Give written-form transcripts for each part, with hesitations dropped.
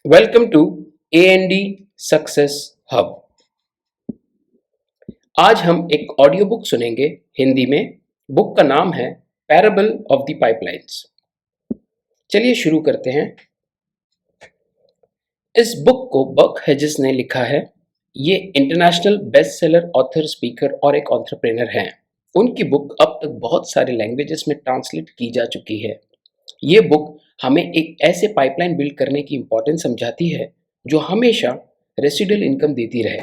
Welcome to A&D success hub. आज हम एक ऑडियो बुक सुनेंगे हिंदी में। बुक का नाम है पैराबल ऑफ द पाइपलाइंस। चलिए शुरू करते हैं। इस बुक को बक हेजेस ने लिखा है। ये international best seller author, speaker और एक एंटरप्रेन्योर हैं। उनकी बुक अब तक बहुत सारे लैंग्वेजेस में ट्रांसलेट की जा चुकी है। ये बुक हमें एक ऐसे पाइपलाइन बिल्ड करने की इंपॉर्टेंस समझाती है जो हमेशा रेसिडुअल इनकम देती रहे।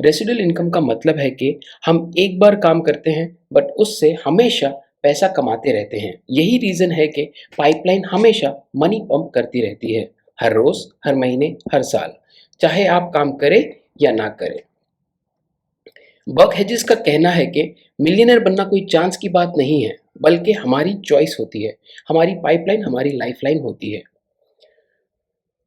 रेसिडुअल इनकम का मतलब है कि हम एक बार काम करते हैं बट उससे हमेशा पैसा कमाते रहते हैं। यही रीज़न है कि पाइपलाइन हमेशा मनी पंप करती रहती है, हर रोज़, हर महीने, हर साल, चाहे आप काम करें या ना करें। बक हेजिस का कहना है कि मिलियनर बनना कोई चांस की बात नहीं है, बल्कि हमारी चॉइस होती है। हमारी पाइपलाइन हमारी लाइफलाइन होती है।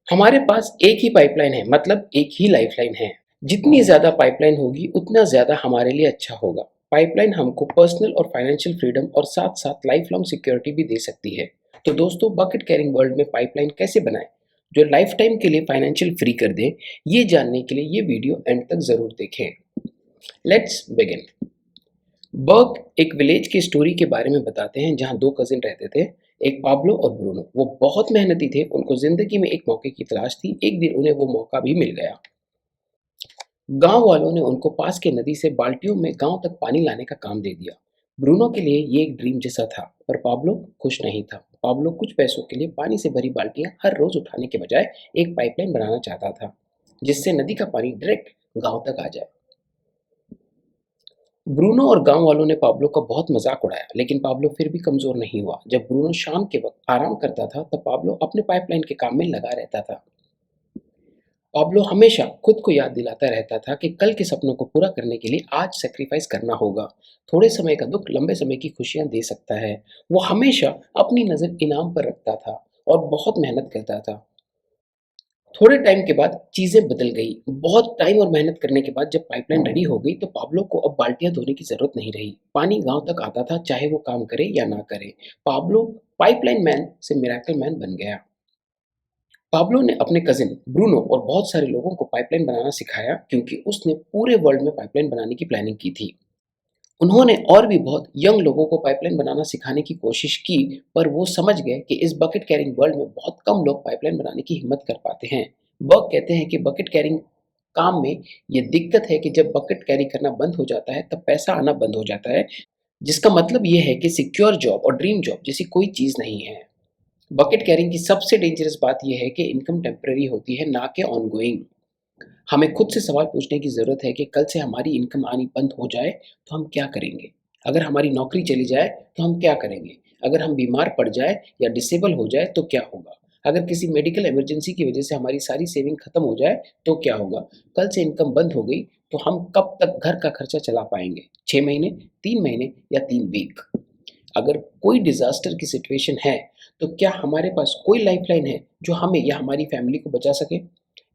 हमारे पास एक ही पाइपलाइन है, मतलब एक ही लाइफलाइन है। जितनी ज़्यादा पाइपलाइन होगी उतना ज़्यादा हमारे लिए अच्छा होगा। पाइपलाइन हमको पर्सनल और फाइनेंशियल फ्रीडम और साथ साथ लाइफ लॉन्ग सिक्योरिटी भी दे सकती है। तो दोस्तों, बकेट कैरिंग वर्ल्ड में पाइपलाइन कैसे बनाएं जो लाइफ टाइम के लिए फाइनेंशियल फ्री कर दे, ये जानने के लिए ये वीडियो एंड तक ज़रूर देखें। Let's begin. बर्ग एक विलेज की स्टोरी के बारे में बताते हैं जहां दो कजिन रहते थे, एक पाब्लो और ब्रूनो। वो बहुत मेहनती थे, उनको जिंदगी में एक मौके की तलाश थी। एक दिन उन्हें वो मौका भी मिल गया। गांव वालों ने उनको पास के नदी से बाल्टियों में गांव तक पानी लाने का काम दे दिया। ब्रूनो के लिए ये एक ड्रीम जैसा था, पर पाब्लो खुश नहीं था। पाब्लो कुछ पैसों के लिए पानी से भरी बाल्टियां हर रोज उठाने के बजाय एक पाइपलाइन बनाना चाहता था, जिससे नदी का पानी डायरेक्ट गांव तक आ जाए। ब्रूनो और गांव वालों ने पाब्लो का बहुत मजाक उड़ाया, लेकिन पाब्लो फिर भी कमजोर नहीं हुआ। जब ब्रूनो शाम के वक्त आराम करता था, तब पाब्लो अपने पाइपलाइन के काम में लगा रहता था। पाब्लो हमेशा खुद को याद दिलाता रहता था कि कल के सपनों को पूरा करने के लिए आज सेक्रीफाइस करना होगा। थोड़े समय का दुख लंबे समय की खुशियां दे सकता है। वो हमेशा अपनी नज़र इनाम पर रखता था और बहुत मेहनत करता था। थोड़े टाइम के बाद चीज़ें बदल गई। बहुत टाइम और मेहनत करने के बाद जब पाइपलाइन रेडी हो गई, तो पाब्लो को अब बाल्टियां धोने की जरूरत नहीं रही। पानी गांव तक आता था, चाहे वो काम करे या ना करे। पाब्लो पाइपलाइन मैन से मिरेकल मैन बन गया। पाब्लो ने अपने कजिन ब्रूनो और बहुत सारे लोगों को पाइपलाइन बनाना सिखाया, क्योंकि उसने पूरे वर्ल्ड में पाइपलाइन बनाने की प्लानिंग की थी। उन्होंने और भी बहुत यंग लोगों को पाइपलाइन बनाना सिखाने की कोशिश की, पर वो समझ गए कि इस बकेट कैरिंग वर्ल्ड में बहुत कम लोग पाइपलाइन बनाने की हिम्मत कर पाते हैं। बर्ग कहते हैं कि बकेट कैरिंग काम में ये दिक्कत है कि जब बकेट कैरी करना बंद हो जाता है, तब पैसा आना बंद हो जाता है, जिसका मतलब ये है कि सिक्योर जॉब और ड्रीम जॉब जैसी कोई चीज़ नहीं है। बकेट कैरिंग की सबसे डेंजरस बात यह है कि इनकम टेम्पररी होती है, ना कि ऑनगोइंग। हमें खुद से सवाल पूछने की ज़रूरत है कि कल से हमारी इनकम आनी बंद हो जाए तो हम क्या करेंगे? अगर हमारी नौकरी चली जाए तो हम क्या करेंगे? अगर हम बीमार पड़ जाए या डिसेबल हो जाए तो क्या होगा? अगर किसी मेडिकल इमरजेंसी की वजह से हमारी सारी सेविंग खत्म हो जाए तो क्या होगा? कल से इनकम बंद हो गई तो हम कब तक घर का खर्चा चला पाएंगे? 6 महीने, 3 महीने या 3 वीक? अगर कोई डिजास्टर की सिचुएशन है, तो क्या हमारे पास कोई लाइफलाइन है जो हमें या हमारी फैमिली को बचा सके?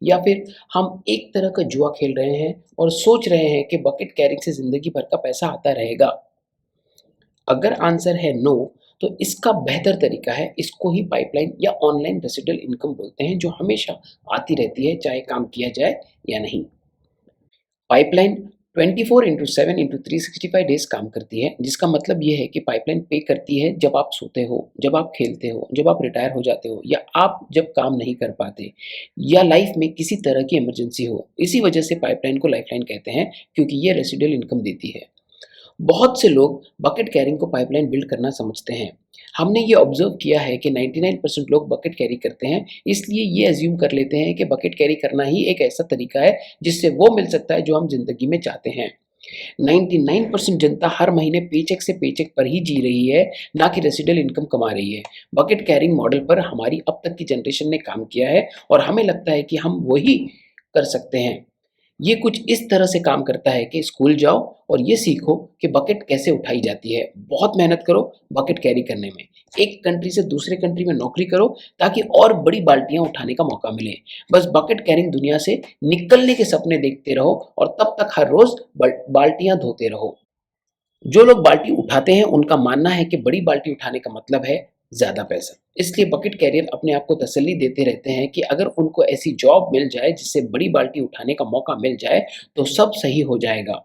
या फिर हम एक तरह का जुआ खेल रहे हैं और सोच रहे हैं कि बकेट कैरिंग से जिंदगी भर का पैसा आता रहेगा? अगर आंसर है नो, तो इसका बेहतर तरीका है, इसको ही पाइपलाइन या ऑनलाइन रेसिडुअल इनकम बोलते हैं, जो हमेशा आती रहती है, चाहे काम किया जाए या नहीं। पाइपलाइन 24/7/365 डेज काम करती है, जिसका मतलब ये है कि पाइपलाइन पे करती है जब आप सोते हो, जब आप खेलते हो, जब आप रिटायर हो जाते हो, या आप जब काम नहीं कर पाते, या लाइफ में किसी तरह की इमरजेंसी हो। इसी वजह से पाइपलाइन को लाइफलाइन कहते हैं, क्योंकि ये रेसिडुअल इनकम देती है। बहुत से लोग बकेट कैरिंग को पाइपलाइन बिल्ड करना समझते हैं। हमने ये ऑब्जर्व किया है कि 99% लोग बकेट कैरी करते हैं, इसलिए ये अज्यूम कर लेते हैं कि बकेट कैरी करना ही एक ऐसा तरीका है जिससे वो मिल सकता है जो हम जिंदगी में चाहते हैं। 99% जनता हर महीने पेचेक से पेचेक पर ही जी रही है, ना कि रेसिडुअल इनकम कमा रही है। बकेट कैरिंग मॉडल पर हमारी अब तक की जनरेशन ने काम किया है और हमें लगता है कि हम वही कर सकते हैं। ये कुछ इस तरह से काम करता है कि स्कूल जाओ और ये सीखो कि बकेट कैसे उठाई जाती है। बहुत मेहनत करो बकेट कैरी करने में। एक कंट्री से दूसरे कंट्री में नौकरी करो ताकि और बड़ी बाल्टियां उठाने का मौका मिले। बस बकेट कैरिंग दुनिया से निकलने के सपने देखते रहो और तब तक हर रोज बाल्टियां धोते रहो। जो लोग बाल्टी उठाते हैं, उनका मानना है कि बड़ी बाल्टी उठाने का मतलब है ज़्यादा पैसा। इसलिए बकेट कैरियर अपने आप को तसल्ली देते रहते हैं कि अगर उनको ऐसी जॉब मिल जाए जिससे बड़ी बाल्टी उठाने का मौका मिल जाए, तो सब सही हो जाएगा।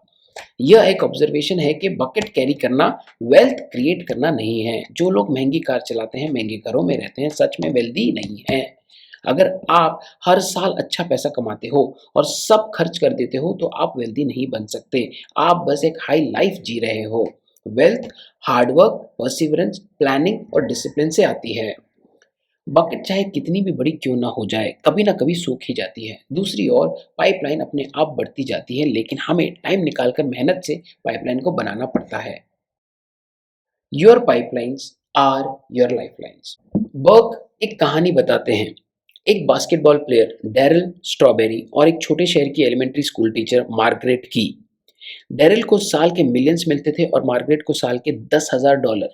यह एक ऑब्जर्वेशन है कि बकेट कैरी करना वेल्थ क्रिएट करना नहीं है। जो लोग महंगी कार चलाते हैं, महंगे घरों में रहते हैं, सच में वेल्दी नहीं है। अगर आप हर साल अच्छा पैसा कमाते हो और सब खर्च कर देते हो, तो आप वेल्दी नहीं बन सकते। आप बस एक हाई लाइफ जी रहे हो। वेल्थ हार्डवर्क, परसिवरेंस, प्लानिंग और डिसिप्लिन से आती है। बकेट चाहे कितनी भी बड़ी क्यों ना हो जाए, कभी ना कभी सूख ही जाती है। दूसरी ओर पाइपलाइन अपने आप बढ़ती जाती है, लेकिन हमें टाइम निकालकर मेहनत से पाइपलाइन को बनाना पड़ता है। Your pipelines are your lifelines. Burke एक कहानी बताते हैं। एक बास्केटबॉल प्लेयर डैरिल स्ट्रॉबेरी और एक छोटे शहर की एलिमेंट्री स्कूल टीचर मार्गरेट की। डैरिल को साल के मिलियंस मिलते थे और मार्गरेट को साल के $10,000।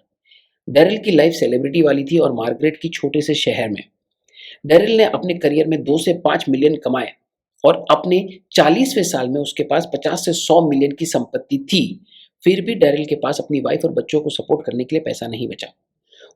डैरिल की लाइफ सेलिब्रिटी वाली थी और मार्गरेट की छोटे से शहर में। डैरिल ने अपने करियर में 2 से 5 मिलियन कमाए और अपने 40वें साल में उसके पास 50 से 100 मिलियन की संपत्ति थी। फिर भी डैरिल के पास अपनी वाइफ और बच्चों को सपोर्ट करने के लिए पैसा नहीं बचा।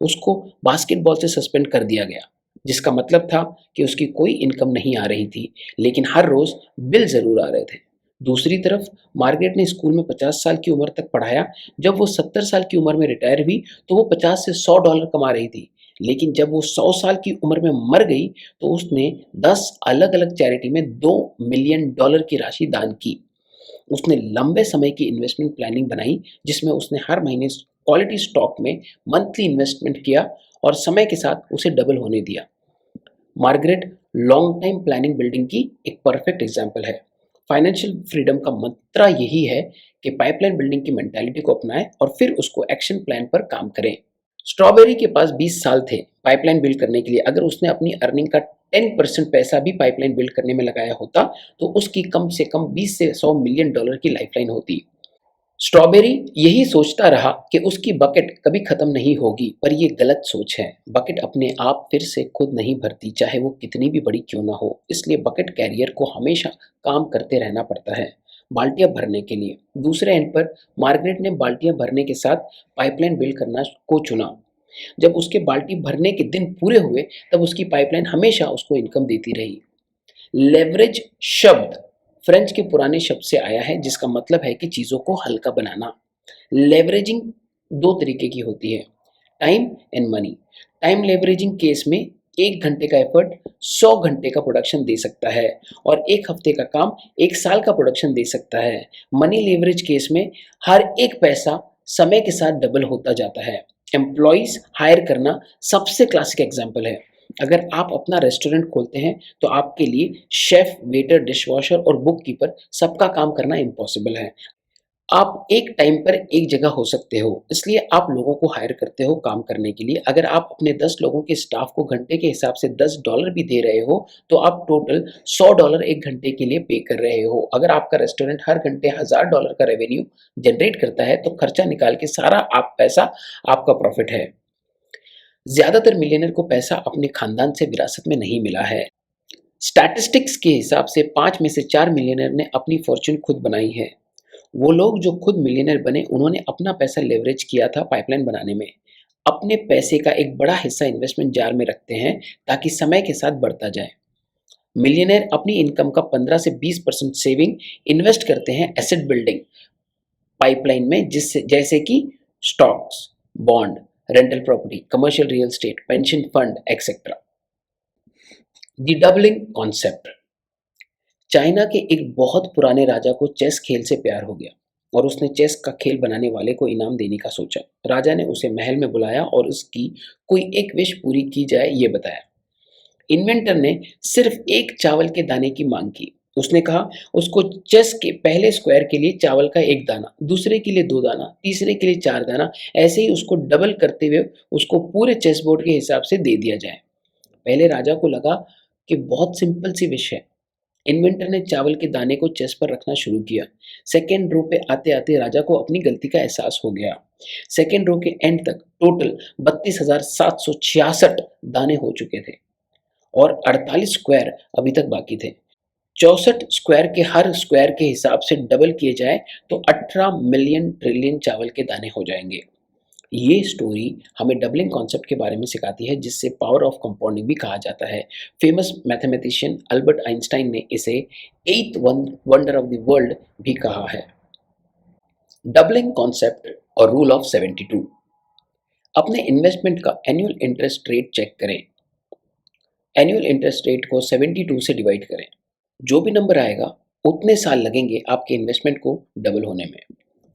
उसको बास्केटबॉल से सस्पेंड कर दिया गया, जिसका मतलब था कि उसकी कोई इनकम नहीं आ रही थी, लेकिन हर रोज बिल जरूर आ रहे थे। दूसरी तरफ मार्गरेट ने स्कूल में 50 साल की उम्र तक पढ़ाया। जब वो 70 साल की उम्र में रिटायर हुई, तो वो 50 से $100 कमा रही थी। लेकिन जब वो 100 साल की उम्र में मर गई, तो उसने 10 अलग अलग चैरिटी में $2 मिलियन की राशि दान की। उसने लंबे समय की इन्वेस्टमेंट प्लानिंग बनाई, जिसमें उसने हर महीने क्वालिटी स्टॉक में मंथली इन्वेस्टमेंट किया और समय के साथ उसे डबल होने दिया। Margaret long time planning building की एक परफेक्ट एग्जाम्पल है। फाइनेंशियल फ्रीडम का मंत्र यही है कि पाइपलाइन बिल्डिंग की मेंटालिटी को अपनाएं और फिर उसको एक्शन प्लान पर काम करें। स्ट्रॉबेरी के पास 20 साल थे पाइपलाइन बिल्ड करने के लिए। अगर उसने अपनी अर्निंग का 10% पैसा भी पाइपलाइन बिल्ड करने में लगाया होता, तो उसकी कम से कम 20 से $100 मिलियन की लाइफलाइन होती। स्ट्रॉबेरी यही सोचता रहा कि उसकी बकेट कभी खत्म नहीं होगी, पर यह गलत सोच है। बकेट अपने आप फिर से खुद नहीं भरती, चाहे वो कितनी भी बड़ी क्यों ना हो। इसलिए बकेट कैरियर को हमेशा काम करते रहना पड़ता है, बाल्टियां भरने के लिए। दूसरे एंड पर मार्गरेट ने बाल्टियां भरने के साथ पाइपलाइन बिल्ड करना को चुना। जब उसके बाल्टी भरने के दिन पूरे हुए, तब उसकी पाइपलाइन हमेशा उसको इनकम देती रही। लेवरेज शब्द फ्रेंच के पुराने शब्द से आया है, जिसका मतलब है कि चीज़ों को हल्का बनाना। लेवरेजिंग दो तरीके की होती है, time and money. Time leveraging case में 1 घंटे का एफर्ट 100 घंटे का प्रोडक्शन दे सकता है और 1 हफ्ते का काम 1 साल का प्रोडक्शन दे सकता है। मनी लेवरेज केस में हर एक पैसा समय के साथ डबल होता जाता है। एम्प्लॉयज हायर करना सबसे क्लासिक एग्जाम्पल है। अगर आप अपना रेस्टोरेंट खोलते हैं, तो आपके लिए शेफ, वेटर, डिशवॉशर और बुक कीपर सबका काम करना इम्पॉसिबल है। आप एक टाइम पर एक जगह हो सकते हो, इसलिए आप लोगों को हायर करते हो काम करने के लिए। अगर आप अपने 10 लोगों के स्टाफ को घंटे के हिसाब से $10 भी दे रहे हो, तो आप टोटल $100 एक घंटे के लिए पे कर रहे हो। अगर आपका रेस्टोरेंट हर घंटे $1000 का रेवेन्यू जनरेट करता है, तो खर्चा निकाल के सारा आप पैसा आपका प्रॉफिट है। ज्यादातर मिलियनर को पैसा अपने खानदान से विरासत में नहीं मिला है। स्टैटिस्टिक्स के हिसाब से 5 में से 4 मिलियनर ने अपनी फॉर्च्यून खुद बनाई है। वो लोग जो खुद मिलियनर बने, उन्होंने अपना पैसा लेवरेज किया था पाइपलाइन बनाने में। अपने पैसे का एक बड़ा हिस्सा इन्वेस्टमेंट जार में रखते हैं, ताकि समय के साथ बढ़ता जाए। मिलियनर अपनी इनकम का 15 से 20% सेविंग इन्वेस्ट करते हैं एसेट बिल्डिंग पाइपलाइन में, जिससे जैसे कि stocks, bond, rental property, commercial real estate, pension fund etcetera. The doubling concept. China के एक बहुत पुराने राजा को चेस खेल से प्यार हो गया और उसने चेस का खेल बनाने वाले को इनाम देने का सोचा। राजा ने उसे महल में बुलाया और उसकी कोई एक विश पूरी की जाए ये बताया। इन्वेंटर ने सिर्फ एक चावल के दाने की मांग की। उसने कहा उसको चेस के पहले स्क्वायर के लिए चावल का एक दाना, दूसरे के लिए 2 दाना, तीसरे के लिए 4 दाना, ऐसे ही उसको डबल करते हुए उसको पूरे चेस बोर्ड के हिसाब से दे दिया जाए। पहले राजा को लगा कि बहुत सिंपल सी विश है। इन्वेंटर ने चावल के दाने को चेस पर रखना शुरू किया। सेकेंड रो पे आते आते राजा को अपनी गलती का एहसास हो गया। सेकेंड रो के एंड तक टोटल 32,766 दाने हो चुके थे और 48 स्क्वायर अभी तक बाकी थे। 64 स्क्वायर के हर स्क्वायर के हिसाब से डबल किए जाए तो 18 मिलियन ट्रिलियन चावल के दाने हो जाएंगे। ये स्टोरी हमें डबलिंग कॉन्सेप्ट के बारे में सिखाती है, जिससे पावर ऑफ कंपाउंडिंग भी कहा जाता है। फेमस मैथमेटिशियन अल्बर्ट आइंस्टाइन ने इसे एथ वंडर ऑफ द वर्ल्ड भी कहा है। डबलिंग कॉन्सेप्ट और रूल ऑफ 72। अपने इन्वेस्टमेंट का एनुअल इंटरेस्ट रेट चेक करें। एनुअल इंटरेस्ट रेट को 72 से डिवाइड करें। जो भी नंबर आएगा उतने साल लगेंगे आपके इन्वेस्टमेंट को डबल होने में।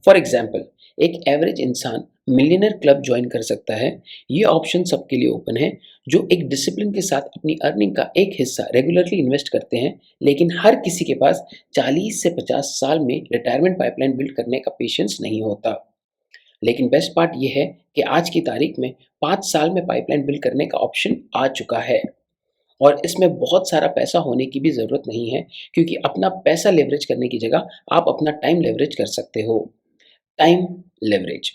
फॉर एग्जाम्पल, एक एवरेज इंसान मिलियनर क्लब ज्वाइन कर सकता है। ये ऑप्शन सबके लिए ओपन है जो एक डिसिप्लिन के साथ अपनी अर्निंग का एक हिस्सा रेगुलरली इन्वेस्ट करते हैं। लेकिन हर किसी के पास 40 से 50 साल में रिटायरमेंट पाइपलाइन बिल्ड करने का पेशेंस नहीं होता। लेकिन बेस्ट पार्ट ये है कि आज की तारीख में 5 साल में पाइपलाइन बिल्ड करने का ऑप्शन आ चुका है। और इसमें बहुत सारा पैसा होने की भी ज़रूरत नहीं है, क्योंकि अपना पैसा लेवरेज करने की जगह आप अपना टाइम लेवरेज कर सकते हो। Time leverage.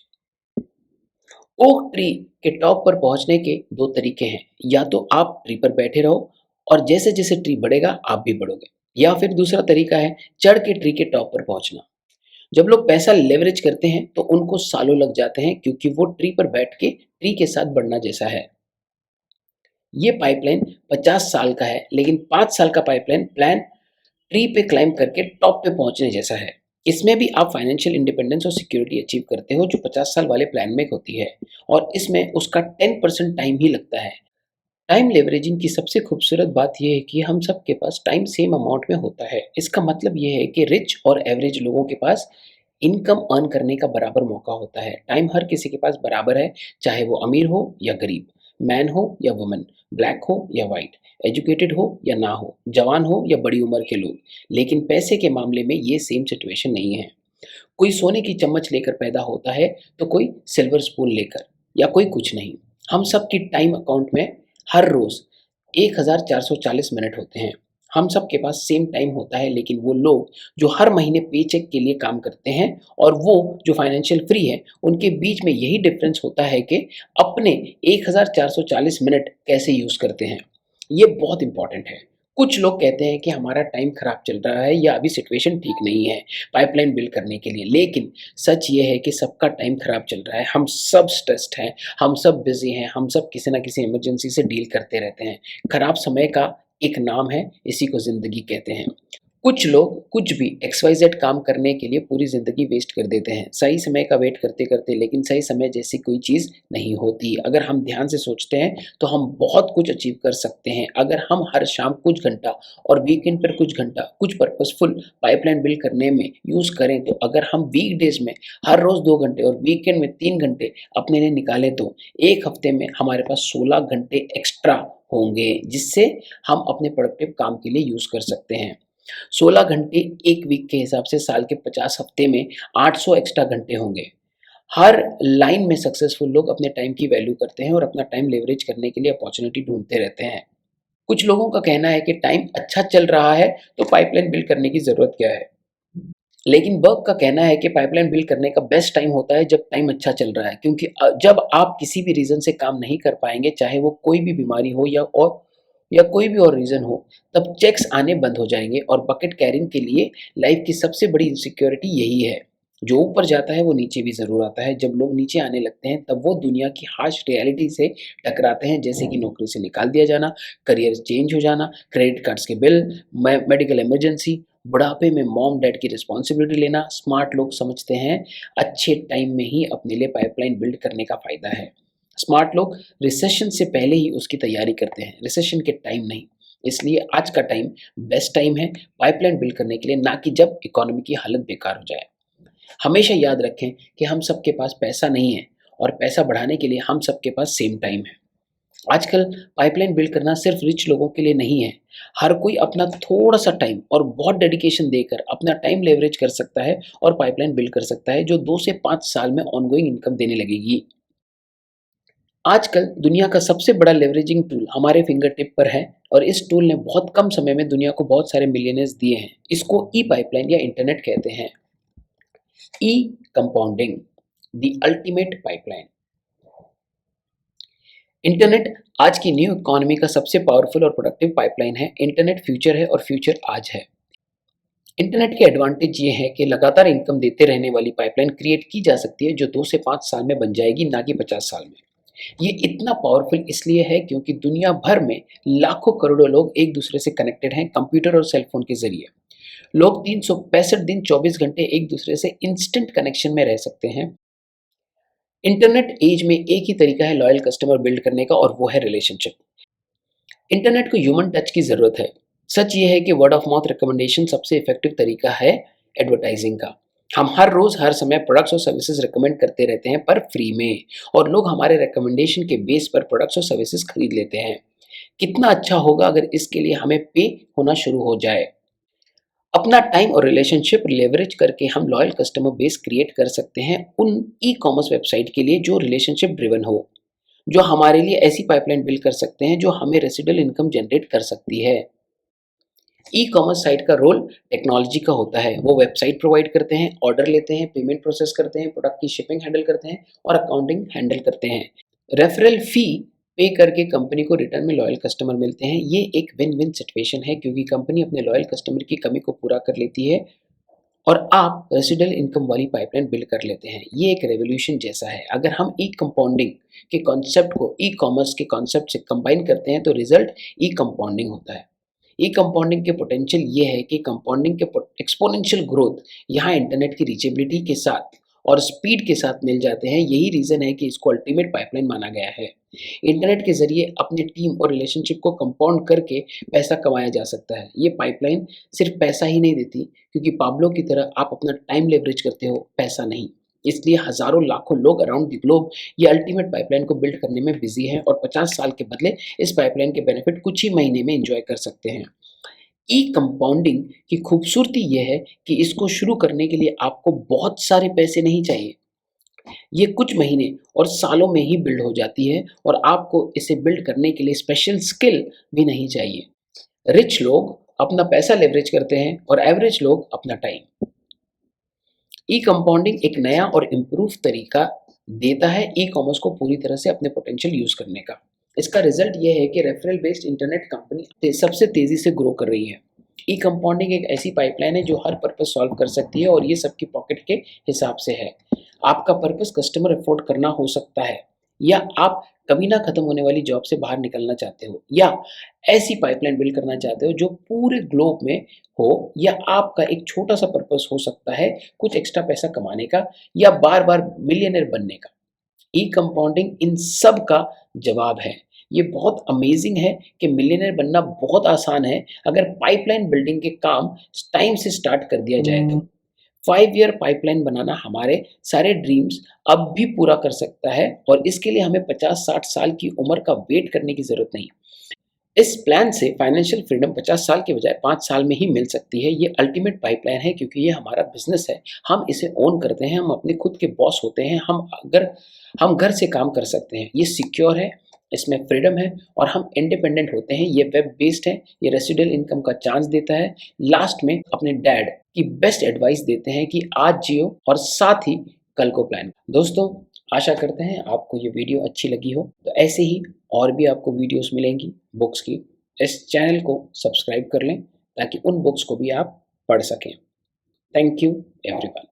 ओक ट्री के टॉप पर पहुंचने के दो तरीके हैं। या तो आप ट्री पर बैठे रहो और जैसे जैसे ट्री बढ़ेगा आप भी बढ़ोगे, या फिर दूसरा तरीका है चढ़ के ट्री के टॉप पर पहुंचना। जब लोग पैसा लेवरेज करते हैं तो उनको सालों लग जाते हैं, क्योंकि वो ट्री पर बैठ के ट्री के साथ बढ़ना जैसा है। ये पाइपलाइन 50 साल का है, लेकिन 5 साल का पाइपलाइन प्लान ट्री पे क्लाइंब करके टॉप पे पहुंचने जैसा है। इसमें भी आप फाइनेंशियल इंडिपेंडेंस और सिक्योरिटी अचीव करते हो, जो 50 साल वाले प्लान में होती है, और इसमें उसका 10% टाइम ही लगता है। टाइम लेवरेजिंग की सबसे खूबसूरत बात यह है कि हम सब के पास टाइम सेम अमाउंट में होता है। इसका मतलब ये है कि रिच और एवरेज लोगों के पास इनकम अर्न करने का बराबर मौका होता है। टाइम हर किसी के पास बराबर है, चाहे वो अमीर हो या गरीब, मैन हो या वुमन, ब्लैक हो या वाइट, एजुकेटेड हो या ना हो, जवान हो या बड़ी उम्र के लोग। लेकिन पैसे के मामले में ये सेम सिचुएशन नहीं है। कोई सोने की चम्मच लेकर पैदा होता है तो कोई सिल्वर स्पून लेकर, या कोई कुछ नहीं। हम सब की टाइम अकाउंट में हर रोज 1440 मिनट होते हैं। हम सब के पास सेम टाइम होता है, लेकिन वो लोग जो हर महीने पेचेक के लिए काम करते हैं और वो जो फाइनेंशियल फ्री है, उनके बीच में यही डिफरेंस होता है कि अपने 1440 मिनट कैसे यूज करते हैं। ये बहुत इंपॉर्टेंट है। कुछ लोग कहते हैं कि हमारा टाइम खराब चल रहा है या अभी सिचुएशन ठीक नहीं है पाइपलाइन बिल्ड करने के लिए, लेकिन सच ये है कि सबका टाइम खराब चल रहा है। हम सब स्ट्रेस्ड हैं, हम सब बिजी हैं, हम सब किसी ना किसी इमरजेंसी से डील करते रहते हैं। खराब समय का एक नाम है, इसी को जिंदगी कहते हैं। कुछ लोग कुछ भी XYZ काम करने के लिए पूरी ज़िंदगी वेस्ट कर देते हैं, सही समय का वेट करते-करते, लेकिन सही समय जैसी कोई चीज़ नहीं होती। अगर हम ध्यान से सोचते हैं, तो हम बहुत कुछ अचीव कर सकते हैं। अगर हम हर शाम कुछ घंटा और वीकेंड पर कुछ घंटा, कुछ पर्पसफुल पाइपलाइन बिल्ड करने में यूज़ करें, तो अगर हम वीकडेज़ में हर रोज़ 2 घंटे और वीकेंड में 3 घंटे अपने लिए निकालें, तो 1 हफ्ते में हमारे पास 16 घंटे एक्स्ट्रा होंगे, जिससे हम अपने प्रोडक्टिव काम के लिए यूज़ कर सकते हैं। 16 घंटे 1 वीक के हिसाब से साल के 50 हफ्ते में 800 एक्स्ट्रा घंटे होंगे। हर लाइन में सक्सेसफुल लोग अपने टाइम की वैल्यू करते हैं और अपना टाइम लेवरेज करने के लिए अपॉर्चुनिटी ढूँढते रहते हैं। कुछ लोगों का कहना है कि टाइम अच्छा चल रहा है तो पाइपलाइन बिल्ड करने की ज़रूरत क्या है? लेकिन बर्ग का कहना है कि पाइपलाइन बिल्ड करने का बेस्ट टाइम होता है जब टाइम अच्छा चल रहा है, क्योंकि जब आप किसी भी रीज़न से काम नहीं कर पाएँगे, चाहे वो कोई भी बीमारी हो या कोई भी और रीज़न हो, तब चेक्स आने बंद हो जाएँगे। और बकेट कैरिंग के लिए लाइफ की सबसे बड़ी इनसिक्योरिटी यही है। जो ऊपर जाता है वो नीचे भी ज़रूर आता है। जब लोग नीचे आने लगते हैं तब वो दुनिया की हार्श रियलिटी से टकराते हैं, जैसे कि नौकरी से निकाल दिया जाना, करियर चेंज हो जाना, क्रेडिट कार्ड्स के बिल, मेडिकल इमरजेंसी, बुढ़ापे में मॉम डैड की रिस्पॉन्सिबिलिटी लेना। स्मार्ट लोग समझते हैं अच्छे टाइम में ही अपने लिए पाइपलाइन बिल्ड करने का फ़ायदा है। स्मार्ट लोग रिसेशन से पहले ही उसकी तैयारी करते हैं, रिसेशन के टाइम नहीं। इसलिए आज का टाइम बेस्ट टाइम है पाइपलाइन बिल्ड करने के लिए, ना कि जब इकोनॉमी की हालत बेकार हो जाए। हमेशा याद रखें कि हम सबके पास पैसा नहीं है, और पैसा बढ़ाने के लिए हम सबके पास सेम टाइम है। आजकल पाइपलाइन बिल्ड करना सिर्फ रिच लोगों के लिए नहीं है। हर कोई अपना थोड़ा-सा टाइम और बहुत डेडिकेशन देकर अपना टाइम लेवरेज कर सकता है और पाइपलाइन बिल्ड कर सकता है, जो 2 से 5 साल में ऑनगोइंग इनकम देने लगेगी। आजकल दुनिया का सबसे बड़ा लेवरेजिंग टूल हमारे फिंगर टिप पर है, और इस टूल ने बहुत कम समय में दुनिया को बहुत सारे मिलियनेयर्स दिए हैं। इसको ई पाइपलाइन या इंटरनेट कहते हैं। E compounding, the ultimate pipeline. Internet आज की न्यू इकोनॉमी का सबसे पावरफुल और प्रोडक्टिव पाइपलाइन है। इंटरनेट फ्यूचर है और फ्यूचर आज है। इंटरनेट के एडवांटेज ये है कि लगातार इनकम देते रहने वाली पाइपलाइन क्रिएट की जा सकती है जो 2 से 5 साल में बन जाएगी, ना कि 50 साल में। ये इतना पावरफुल इसलिए है क्योंकि दुनिया भर में लाखों करोड़ों लोग एक दूसरे से कनेक्टेड हैं कंप्यूटर और सेल फोन के ज़रिए। लोग 365 दिन 24 घंटे एक दूसरे से इंस्टेंट कनेक्शन में रह सकते हैं। इंटरनेट एज में एक ही तरीका है लॉयल कस्टमर बिल्ड करने का, और वो है रिलेशनशिप। इंटरनेट को ह्यूमन टच की ज़रूरत है। सच ये है कि वर्ड ऑफ माउथ रिकमेंडेशन सबसे इफेक्टिव तरीका है एडवर्टाइजिंग का। हम हर रोज़ हर समय प्रोडक्ट्स और सर्विसेज रिकमेंड करते रहते हैं, पर फ्री में, और लोग हमारे रिकमेंडेशन के बेस पर प्रोडक्ट्स और सर्विसेज खरीद लेते हैं। कितना अच्छा होगा अगर इसके लिए हमें पे होना शुरू हो जाए। अपना टाइम और रिलेशनशिप लेवरेज करके हम लॉयल कस्टमर बेस क्रिएट कर सकते हैं उन ई कॉमर्स वेबसाइट के लिए जो रिलेशनशिप ड्रिवन हो, जो हमारे लिए ऐसी पाइपलाइन बिल्ड कर सकते हैं जो हमें रेसिडुअल इनकम जनरेट कर सकती है। ई कॉमर्स साइट का रोल टेक्नोलॉजी का होता है। वो वेबसाइट प्रोवाइड करते हैं, ऑर्डर लेते हैं, पेमेंट प्रोसेस करते हैं, प्रोडक्ट की शिपिंग हैंडल करते हैं और अकाउंटिंग हैंडल करते हैं। रेफरल फी पे करके कंपनी को रिटर्न में लॉयल कस्टमर मिलते हैं। ये एक विन विन सिचुएशन है क्योंकि कंपनी अपने लॉयल कस्टमर की कमी को पूरा कर लेती है और आप रेसिडुअल इनकम वाली पाइपलाइन बिल्ड कर लेते हैं। ये एक रेवोल्यूशन जैसा है। अगर हम ई कंपाउंडिंग के कॉन्सेप्ट को ई कॉमर्स के कॉन्सेप्ट से कंबाइन करते हैं तो रिजल्ट ई कंपाउंडिंग होता है। ई कंपाउंडिंग के पोटेंशियल ये है कि कंपाउंडिंग के एक्सपोनेंशियल ग्रोथ यहाँ इंटरनेट की रीचेबिलिटी के साथ और स्पीड के साथ मिल जाते हैं। यही रीज़न है कि इसको अल्टीमेट पाइपलाइन माना गया है। इंटरनेट के ज़रिए अपनी टीम और रिलेशनशिप को कंपाउंड करके पैसा कमाया जा सकता है। ये पाइपलाइन सिर्फ पैसा ही नहीं देती, क्योंकि पाब्लो की तरह आप अपना टाइम लेवरेज करते हो, पैसा नहीं। इसलिए हज़ारों लाखों लोग अराउंड द ग्लोब ये अल्टीमेट पाइपलाइन को बिल्ड करने में बिज़ी हैं और 50 साल के बदले इस पाइपलाइन के बेनिफिट कुछ ही महीने में एन्जॉय कर सकते हैं। ई कंपाउंडिंग की खूबसूरती ये है कि इसको शुरू करने के लिए आपको बहुत सारे पैसे नहीं चाहिए। ये कुछ महीने और सालों में ही बिल्ड हो जाती है और आपको इसे बिल्ड करने के लिए स्पेशल स्किल भी नहीं चाहिए। रिच लोग अपना पैसा लेवरेज करते हैं और एवरेज लोग अपना टाइम। ई कंपाउंडिंग एक नया और इम्प्रूव तरीका देता है ई कॉमर्स को पूरी तरह से अपने पोटेंशियल यूज़ करने का। इसका रिजल्ट ये है कि रेफरल बेस्ड इंटरनेट कंपनी सबसे तेज़ी से ग्रो कर रही है। ई कंपाउंडिंग एक ऐसी पाइपलाइन है जो हर पर्पस सॉल्व कर सकती है और ये सबकी पॉकेट के हिसाब से है। आपका पर्पस कस्टमर अफोर्ड करना हो सकता है, या आप कभी ना खत्म होने वाली जॉब से बाहर निकलना चाहते हो, या ऐसी पाइपलाइन बिल्ड करना चाहते हो जो पूरे ग्लोब में हो, या आपका एक छोटा सा पर्पस हो सकता है कुछ एक्स्ट्रा पैसा कमाने का या बार बार मिलियनर बनने का। ई कंपाउंडिंग इन सब का जवाब है। ये बहुत अमेजिंग है कि मिलियनर बनना बहुत आसान है अगर पाइपलाइन बिल्डिंग के काम टाइम से स्टार्ट कर दिया जाए तो। 5 ईयर पाइपलाइन बनाना हमारे सारे ड्रीम्स अब भी पूरा कर सकता है, और इसके लिए हमें 50-60 साल की उम्र का वेट करने की ज़रूरत नहीं। इस प्लान से फाइनेंशियल फ्रीडम 50 साल के बजाय 5 साल में ही मिल सकती है। ये अल्टीमेट पाइपलाइन है क्योंकि ये हमारा बिज़नेस है। हम इसे ओन करते हैं, हम अपने खुद के बॉस होते हैं। हम घर से काम कर सकते हैं। ये सिक्योर है, इसमें फ्रीडम है और हम इंडिपेंडेंट होते हैं। ये वेब बेस्ड है, ये रेसिडुअल इनकम का चांस देता है। लास्ट में अपने डैड की बेस्ट एडवाइस देते हैं कि आज जियो और साथ ही कल को प्लान। दोस्तों, आशा करते हैं आपको ये वीडियो अच्छी लगी हो। तो ऐसे ही और भी आपको वीडियोस मिलेंगी बुक्स की। इस चैनल को सब्सक्राइब कर लें ताकि उन बुक्स को भी आप पढ़ सकें। Thank you everyone.